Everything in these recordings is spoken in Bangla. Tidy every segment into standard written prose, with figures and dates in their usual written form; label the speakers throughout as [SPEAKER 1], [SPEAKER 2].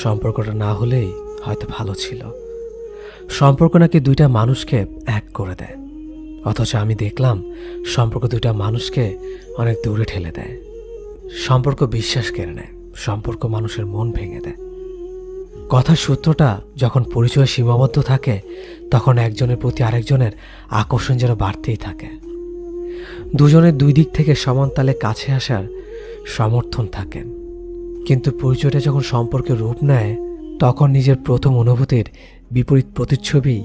[SPEAKER 1] সম্পর্কটা না হলেই হয়তো ভালো ছিল। সম্পর্ক নাকি দুইটা মানুষকে এক করে দেয়, অথচ আমি দেখলাম সম্পর্ক দুইটা মানুষকে অনেক দূরে ঠেলে দেয়। সম্পর্ক বিশ্বাস কেড়ে নেয়, সম্পর্ক মানুষের মন ভেঙে দেয়। কথার সূত্রটা যখন পরিচয় সীমাবদ্ধ থাকে, তখন একজনের প্রতি আরেকজনের আকর্ষণ যেন বাড়তেই থাকে। দুজনের দুই দিক থেকে সমান তালে কাছে আসার সমর্থন থাকে। কিন্তু পরিচয়টা যখন সম্পর্কের রূপ নেয়, তখন নিজের প্রথম অনুভূতির বিপরীত প্রতিচ্ছবি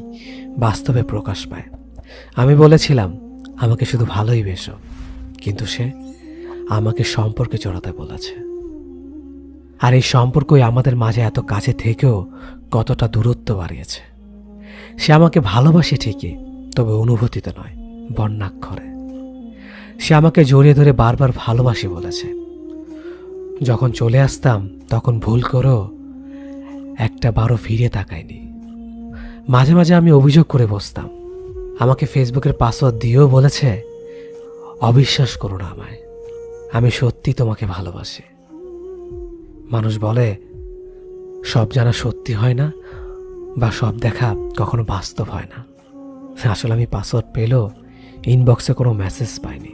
[SPEAKER 1] বাস্তবে প্রকাশ পায়। আমি বলেছিলাম আমাকে শুধু ভালোই বেসো, কিন্তু সে আমাকে সম্পর্কে জড়াতে বলেছে। আর এই সম্পর্কই আমাদের মাঝে এত কাছে থেকেও কতটা দূরত্ব বাড়িয়েছে। সে আমাকে ভালোবাসে ঠিকই, তবে অনুভূতিতে নয়, বর্ণাক্ষরে। সে আমাকে জড়িয়ে ধরে বারবার ভালোবাসি বলেছে। যখন চলে আসতাম তখন ভুল করেও একটা বারও ফিরে তাকায়নি। মাঝে মাঝে আমি অভিযোগ করে বসতাম। আমাকে ফেসবুকের পাসওয়ার্ড দিয়েও বলেছে, অবিশ্বাস করো না আমায়, আমি সত্যি তোমাকে ভালোবাসি। মানুষ বলে সব জানা সত্যি হয় না, বা সব দেখা কখনো বাস্তব হয় না। আসলে আমি পাসওয়ার্ড পেলেও ইনবক্সে কোনো মেসেজ পাইনি।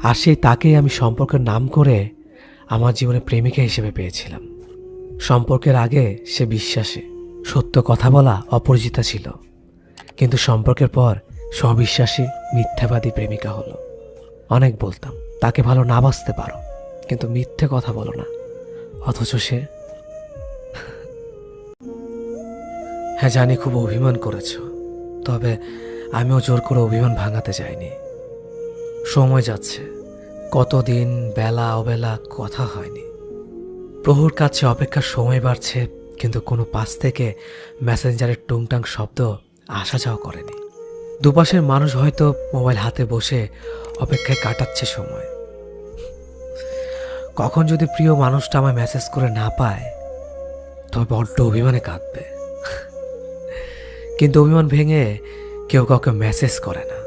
[SPEAKER 1] আর সেই তাকেই আমি সম্পর্কের নাম করে আমার জীবনে প্রেমিকা হিসেবে পেয়েছিলাম। সম্পর্কের আগে সে বিশ্বাসী, সত্য কথা বলা অপরিচিতা ছিল, কিন্তু সম্পর্কের পর স্ববিশ্বাসী মিথ্যাবাদী প্রেমিকা হলো। অনেক বলতাম তাকে ভালো না বাসতে পারো, কিন্তু মিথ্যে কথা বলো না, অথচ সে। হ্যাঁ জানি খুব অভিমান করেছ, তবে আমিও জোর করে অভিমান ভাঙাতে চাইনি। সময় যাচ্ছে, কতদিন বেলা অবেলা কথা হয়নি। প্রহর কাছে অপেক্ষার সময় বাড়ছে, কিন্তু কোনো পাশ থেকে মেসেঞ্জারের টুংটাং শব্দ আসা যাওয়া করেনি। দুপাশের মানুষ হয়তো মোবাইল হাতে বসে অপেক্ষায় কাটাচ্ছে সময়। কখন যদি প্রিয় মানুষটা আমায় মেসেজ করে না পায়, তবে বড্ড অভিমানে কাঁদবে। কিন্তু অভিমান ভেঙে কেউ কাউকে মেসেজ করে না।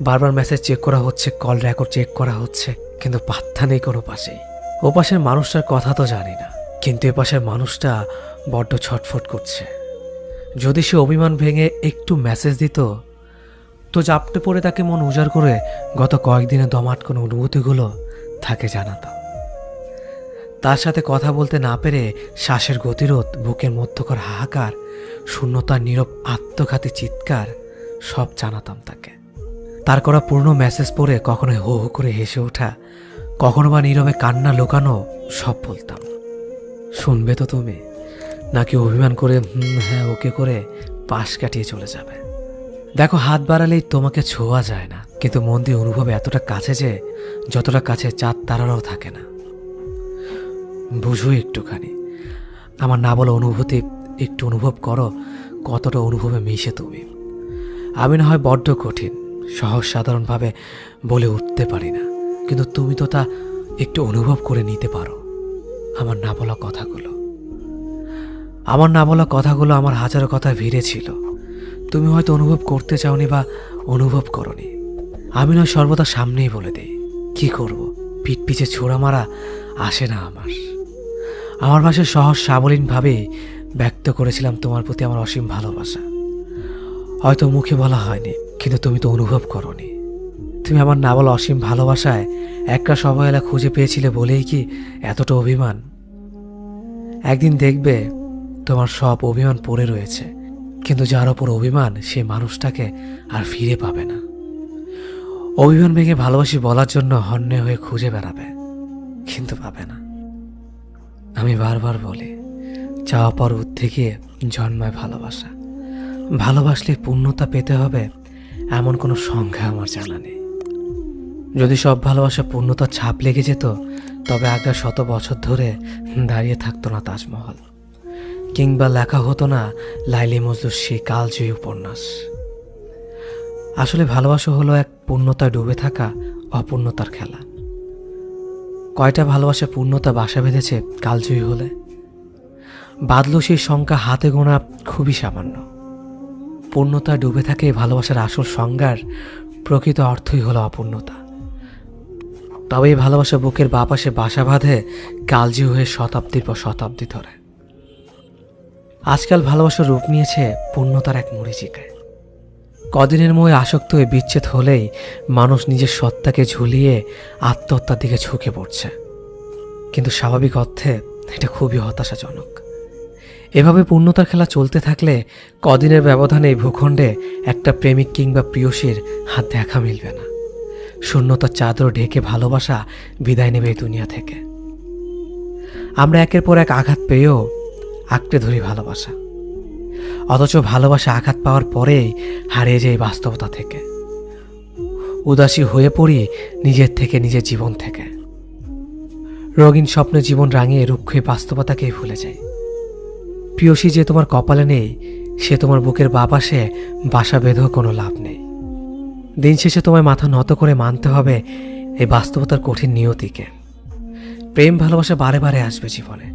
[SPEAKER 1] বারবার মেসেজ চেক করা হচ্ছে, কল রেকর্ড চেক করা হচ্ছে, কিন্তু পাত্তা নেই কোনো পাশেই। ও পাশের মানুষটার কথা তো জানি না, কিন্তু এ পাশের মানুষটা বড্ড ছটফট করছে। যদি সে অভিমান ভেঙে একটু মেসেজ দিত, তো জাপটে পড়ে তাকে মন উজাড় করে গত কয়েকদিনে দমাট কোনো অনুভূতিগুলো তাকে জানাতাম। তার সাথে কথা বলতে না পেরে শ্বাসের গতিরোধ, বুকের মধ্যকার হাহাকার, শূন্যতার নীরব আত্মঘাতী চিৎকার সব জানাতাম তাকে। তার করা পূর্ণ মেসেজ পড়ে কখনো হো হো করে হেসে ওঠা, কখনো বা নীরবে কান্না লুকানো, সব বলতাম। শুনবে তো তুমি, নাকি অভিমান করে হ্যাঁ ওকে করে পাশ কাটিয়ে চলে যাবে? দেখো, হাত বাড়ালেই তোমাকে ছোঁয়া যায় না, কিন্তু মন দিয়ে অনুভব এতটা কাছে যে যতটা কাছে চাঁদ তারারাও থাকে না। বুঝো একটুখানি আমার না বলা অনুভূতি, একটু অনুভব করো কতটা অনুভবে মিশে তুমি। আমি না হয় বড্ড কঠিন, সহজ সাধারণভাবে বলে উঠতে পারি না, কিন্তু তুমি তো তা একটু অনুভব করে নিতে পারো। আমার না বলা কথাগুলো, আমার হাজারো কথা ভিড়ে ছিল। তুমি হয়তো অনুভব করতে চাওনি বা অনুভব করনি। আমি নয় সর্বদা সামনেই বলে দিই। কি করব, পিঠ পিছে ছোড়া মারা আসে না আমার ভাষায় সহজ সাবলীনভাবেই ব্যক্ত করেছিলাম তোমার প্রতি আমার অসীম ভালোবাসা। হয়তো মুখে বলা হয়নি, কিন্তু তুমি তো অনুভব করনি। তুমি আমার না বলা অসীম ভালোবাসায় একটা সবহেলা খুঁজে পেয়েছিলে বলেই কি এতটা অভিমান? একদিন দেখবে তোমার সব অভিমান পড়ে রয়েছে, কিন্তু যার ওপর অভিমান সেই মানুষটাকে আর ফিরে পাবে না। অভিমান ভেঙে ভালোবাসি বলার জন্য হন্যে হয়ে খুঁজে বেড়াবে, কিন্তু পাবে না। আমি বারবার বলি, চাওয়া পাওয়ার ঊর্ধ্বে গিয়ে জন্মায় ভালোবাসা। ভালোবাসলে পূর্ণতা পেতে হবে এমন কোনো সংজ্ঞা আমার জানা নেই। যদি সব ভালোবাসা পূর্ণতার ছাপ লেগে যেত, তবে আগ্রা 100 বছর ধরে দাঁড়িয়ে থাকতো না তাজমহল, কিংবা লেখা হতো না লাইলি মজনুর সেই কালজয়ী উপন্যাস। আসলে ভালোবাসা হলো এক পূর্ণতায় ডুবে থাকা অপূর্ণতার খেলা। কয়টা ভালোবাসা পূর্ণতা বাসা বেঁধেছে কালজয়ী হলে? বাদলো সেই সংখ্যা হাতে গোনা খুবই সামান্য। পূর্ণতায় ডুবে থাকে ভালোবাসার আসল সংজ্ঞার প্রকৃত অর্থই হলো অপূর্ণতা। তবে এই ভালোবাসা বুকের বাঁ পাশে বাসা বাঁধে কালজি হয়ে শতাব্দীর পর শতাব্দী ধরে। আজকাল ভালোবাসার রূপ নিয়েছে পূর্ণতার এক মরীচিকায়। কদিনের মোহে আসক্ত হয়ে বিচ্ছেদ হলেই মানুষ নিজের সত্তাকে ঝুলিয়ে আত্মহত্যার দিকে ঝুঁকে পড়ছে। কিন্তু স্বাভাবিক অর্থে এটা খুবই হতাশাজনক। এভাবে পূর্ণতার খেলা চলতে থাকলে কদিনের ব্যবধানে এই ভূখণ্ডে একটা প্রেমিক কিংবা প্রিয়সীর হাত দেখা মিলবে না। শূন্যতার চাদর ঢেকে ভালোবাসা বিদায় নেবে এই দুনিয়া থেকে। আমরা একের পর এক আঘাত পেয়েও আঁকড়ে ধরি ভালোবাসা, অথচ ভালোবাসা আঘাত পাওয়ার পরেই হারিয়ে যায় বাস্তবতা থেকে। উদাসী হয়ে পড়ি নিজের থেকে, নিজের জীবন থেকে। রঙিন স্বপ্নে জীবন রাঙিয়ে রুক্ষ বাস্তবতাকেই ভুলে যায়। প্রিয়সী যে তোমার কপালে নেই, সে তোমার বুকের বাঁ পাশে বাসা বেঁধেও কোনো লাভ নেই। দিন শেষে তোমায় মাথা নত করে মানতে হবে এই বাস্তবতার কঠিন নিয়তিকে। প্রেম ভালোবাসা বারে বারে আসবে জীবনে,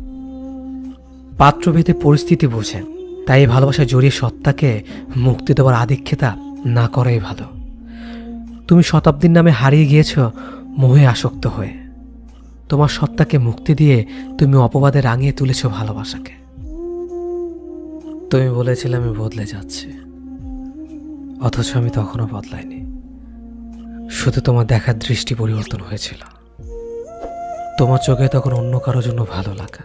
[SPEAKER 1] পাত্রভেদে পরিস্থিতি বুঝে। তাই এই ভালোবাসা জড়িয়ে সত্তাকে মুক্তি দেওয়ার আধিক্যতা না করাই ভালো। তুমি শতাব্দীর নামে হারিয়ে গিয়েছ মোহে আসক্ত হয়ে। তোমার সত্তাকে মুক্তি দিয়ে তুমি অপবাদে রাঙিয়ে তুলেছ ভালোবাসাকে। তুমি বলেছিলে আমি বদলে যাচ্ছি, অথচ আমি তখনও বদলাইনি। শুধু তোমার দেখার দৃষ্টি পরিবর্তন হয়েছিল। তোমার চোখে তখন অন্য কারো জন্য ভালো লাগা,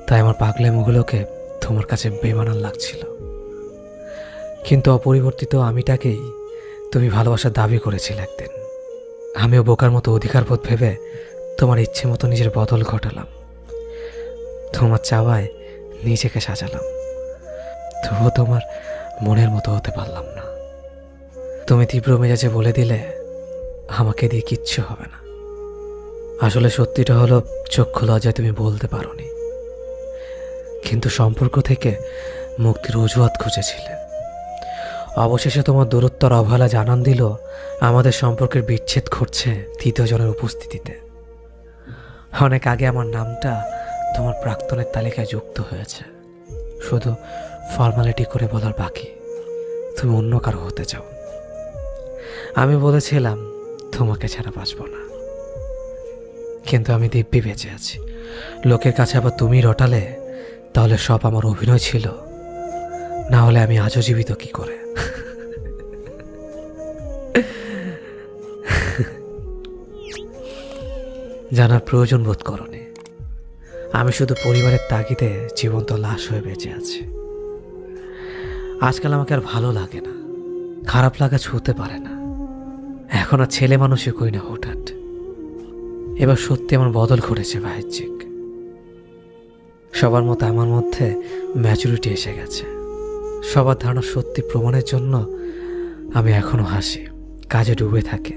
[SPEAKER 1] তাই আমার পাগলামিগুলোকে তোমার কাছে বেমানান লাগছিল। কিন্তু অপরিবর্তিত আমিটাকেই তুমি ভালোবাসার দাবি করেছিলে একদিন। আমিও বোকার মতো অধিকারবোধ ভেবে তোমার ইচ্ছে মতো নিজের বদল ঘটালাম। তোমার চাওয়ায় নিজেকে সাজালাম, তবুও তোমার মনের মতো হতে পারলাম না। তুমি তীব্র মেজাজে বলে দিলে আমাকে দিয়ে কিচ্ছু হবে না। আসলে সত্যিটা হলো চক্ষু লজ্জায় তুমি বলতে পারোনি, কিন্তু সম্পর্ক থেকে মুক্তির অজুহাত খুঁজেছিলে। অবশেষে তোমার দূরত্বর অবহেলা জানান দিল আমাদের সম্পর্কের বিচ্ছেদ ঘটছে তৃতীয় জনের উপস্থিতিতে। অনেক আগে আমার নামটা তোমার প্রাক্তনের তালিকায় যুক্ত হয়েছে, শুধু ফর্মালিটি করে বলার বাকি তুমি অন্য কারো হতে চাও। আমি বলেছিলাম তোমাকে ছাড়া বাঁচব না, কিন্তু আমি দিব্যি বেঁচে আছি। লোকের কাছে আবার তুমি রটালে তাহলে সব আমার অভিনয় ছিল, না হলে আমি আজও জীবিত কি করে? জানার প্রয়োজন বোধ করনি। আমি শুধু পরিবারের তাগিদে জীবন্ত লাশ হয়ে বেঁচে আছি। আজকাল আমাকে আর ভালো লাগে না, খারাপ লাগা ছুঁতে পারে না। এখন আর ছেলে মানুষই কই না হঠাৎ। এবার সত্যি আমার বদল ঘটেছে বাহ্যিক। সবার মতো আমার মধ্যে ম্যাচুরিটি এসে গেছে। সবার ধারণা সত্যি প্রমাণের জন্য আমি এখনো হাসি, কাজে ডুবে থাকি,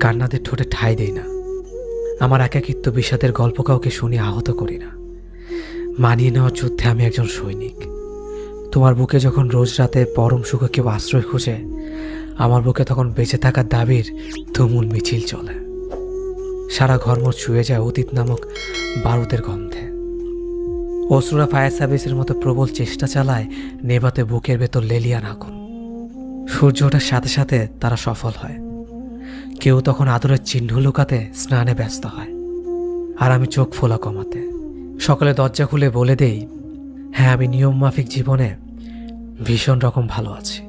[SPEAKER 1] কান্নাদের ঠোঁটে ঠাঁই দেই না। আমার একাকিত্ব বিষাদের গল্প কাউকে শুনি আহত করি না। মানিয়ে নেওয়ার যুদ্ধে আমি একজন সৈনিক। তোমার বুকে যখন রোজ রাতে পরম সুখে কেউ আশ্রয় খুঁজে, আমার বুকে তখন বেঁচে থাকার দাবির তুমুল মিছিল চলে। সারা ঘরমোর ছুঁয়ে যায় অতীত নামক বারুদের গন্ধে। অশ্রুরা ফায়ার সার্ভিসের মতো প্রবল চেষ্টা চালায় নেভাতে বুকের ভেতর লেলিয়ান আগুন। সূর্য ওঠার সাথে সাথে তারা সফল হয়। কেউ তখন আদরের চিহ্ন লুকাতে স্নানে ব্যস্ত হয়, আর আমি চোখ ফোলা কমাতে। সকালে দরজা খুলে বলে দেই, হ্যাঁ আমি নিয়ম মাফিক জীবনে ভীষণ রকম ভালো আছি।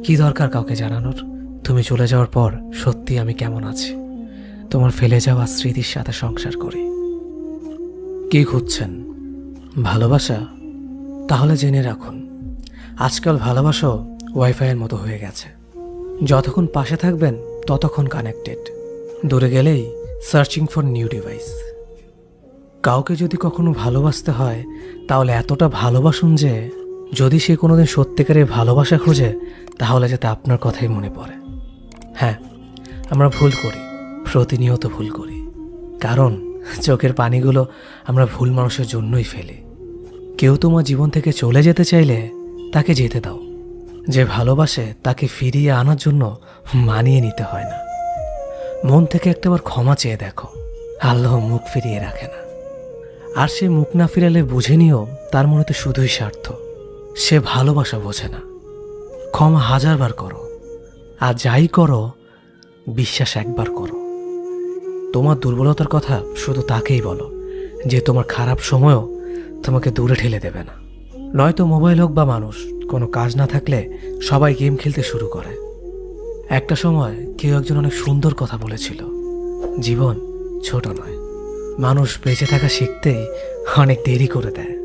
[SPEAKER 1] কি দরকার কাউকে জানানোর? তুমি চলে যাওয়ার পর সত্যি আমি কেমন আছি। তোমার ফেলে যাওয়া স্মৃতির সাথে সংসার করি। কি খুঁজছেন? ভালোবাসা? তাহলে জেনে রাখুন, আজকাল ভালোবাসাও ওয়াইফাইয়ের মতো হয়ে গেছে। যতক্ষণ পাশে থাকবেন ততক্ষণ কানেক্টেড, দূরে গেলেই সার্চিং ফর নিউ ডিভাইস। কাউকে যদি কখনো ভালোবাসতে হয় তাহলে এতটা ভালোবাসুন যে যদি সে কোনোদিন সত্যিকারের ভালোবাসা খোঁজে তাহলে যাতে আপনার কথাই মনে পড়ে। হ্যাঁ, আমরা ভুল করি, প্রতিনিয়ত ভুল করি, কারণ চোখের পানিগুলো আমরা ভুল মানুষের জন্যই ফেলি। কেউ তোমার জীবন থেকে চলে যেতে চাইলে তাকে যেতে দাও। যে ভালোবাসে তাকে ফিরিয়ে আনার জন্য মানিয়ে নিতে হয় না। মন থেকে একটাবার ক্ষমা চেয়ে দেখো, আল্লাহ মুখ ফিরিয়ে রাখে না। আর সে মুখ না ফিরালে বুঝে নিও তার মনে তো শুধুই স্বার্থ। সে ভালোবাসা বোঝে না। ক্ষমা 1000 বার করো, আর যাই করো বিশ্বাস একবার করো। তোমার দুর্বলতার কথা শুধু তাকেই বলো যে তোমার খারাপ সময়ও তোমাকে দূরে ঠেলে দেবে না। নয়তো মোবাইল হোক বা মানুষ, কোনো কাজ না থাকলে সবাই গেম খেলতে শুরু করে। একটা সময় কেউ একজন অনেক সুন্দর কথা বলেছিল, জীবন ছোট নয়, মানুষ বেঁচে থাকা শিখতেই অনেক দেরি করে দেয়।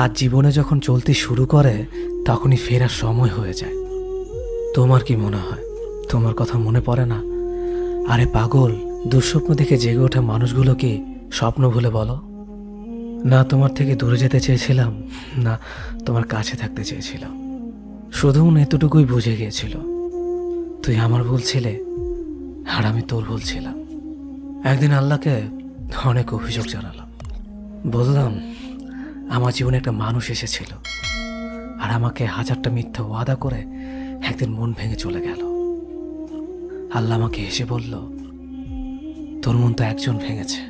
[SPEAKER 1] আর জীবনে যখন চলতে শুরু করে তখনই ফেরার সময় হয়ে যায়। তোমার কি মনে হয়, তোমার কথা মনে পড়ে না? আরে পাগল, দুঃস্বপ্ন দেখে জেগে ওঠা মানুষগুলো কি স্বপ্ন ভুলে বলো? না তোমার থেকে দূরে যেতে চেয়েছিলাম, না তোমার কাছে থাকতে চেয়েছিলাম। শুধু এতটুকুই বুঝে গিয়েছিল, তুই আমার ভুল ছিলে আর আমি তোর ভুল ছিলাম। একদিন আল্লাহকে অনেক অভিযোগ জানালাম, বললাম আমার জীবনে একটা মানুষ এসেছিল আর আমাকে হাজারটা মিথ্যা ওয়াদা করে একদিন মন ভেঙে চলে গেল। আল্লাহ আমাকে হেসে বলল, তোর মন তো একজন ভেঙেছে,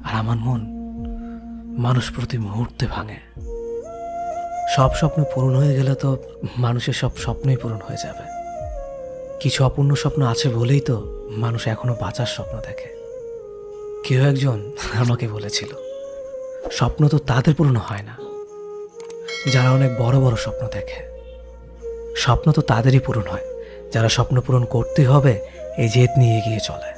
[SPEAKER 1] আর আমার মন মানুষ প্রতি মুহূর্তে ভাঙে। সব স্বপ্ন পূরণ হয়ে গেলে তো মানুষের সব স্বপ্নই পূরণ হয়ে যাবে। কিছু অপূর্ণ স্বপ্ন আছে বলেই তো মানুষ এখনো বাঁচার স্বপ্ন দেখে। কেউ একজন আমাকে বলেছিল, স্বপ্ন তো তাদের পূরণ হয় না যারা অনেক বড় বড় স্বপ্ন দেখে, স্বপ্ন তো তাদেরই পূরণ হয় যারা স্বপ্ন পূরণ করতে হবে এই জেদ নিয়ে এগিয়ে চলে।